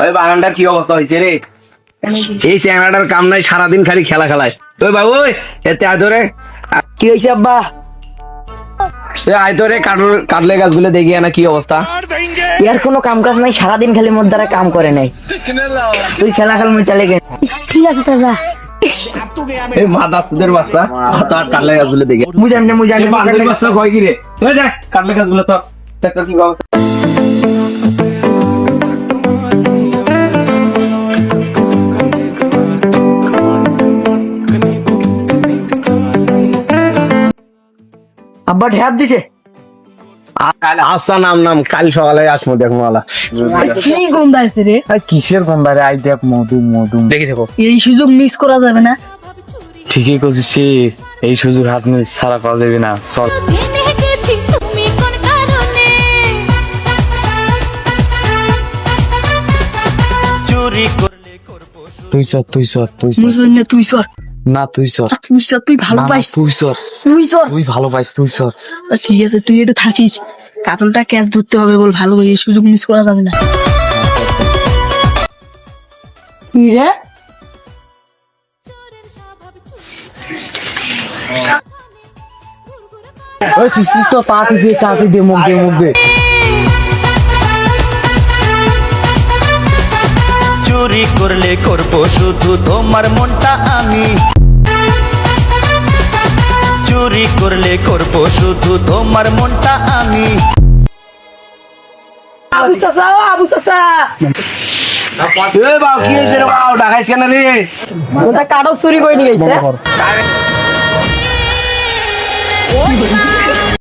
ওই বাগানটার কি অবস্থা হয়েছে রে? এই চ্যাংড়াটার কাম নাই, সারাদিন খালি খেলা খেলায়। ওই বাবু এতে আদরে কি হয়েছে আব্বা? আয়তরে কাটলে গাছগুলো দেখি না কি অবস্থা। এর কোনো কাম কাজ নাই, সারাদিন খালি মোর দ্বারা কাম করে নাই। তুই খেলা খেল মুই চলে গেল। ঠিক আছে তাজা। এই মাদা সুদের বাচ্চা তার কাটলে গাছগুলো দেখি। মুজানি বাঁধের বাচ্চা কয় কি রে? ওই দেখ কাটলে গাছগুলো তো দেখ কি অবস্থা। আব্বা ঢেপ দিছে। আচ্ছা নাম কাল সকালে আসবো দেখো মালা। কি গন্ধ আছে রে? কিসের গন্ধারে? আই দেখ মধু দেখি দেখো। এই সুযোগ মিস করা যাবে না। ঠিকই করছিস, এই সুযোগ হাত নিয়ে ছাড়া পাওয়া যাবে না। চল তুই সর তুই মুজনে তুই সর। না তুই সর তুই সর, তুই ভালো পাইস। তুই সর তুই সর। তুই ভালো পাইস তুই সর। ঠিক আছে তুই এটা থাকিস, কাতলটা ক্যাচ ধরতে হবে বল, ভালো করে এই সুযোগ মিস করা যাবে না। কি রে? ওই সিসি তো পাতি দে মুখ দে। চুরি করলে করবো শুধু তোমার মনটা আমি, চুরি করলে করবো শুধু তোমার মনটা আমি। আবু চাচা, ও আবু চাচা, এ বাউ কি হইছে রে বাউ? ডাকাইছ কেন রে? ওটা কাঠও চুরি করে নিয়ে গেছে।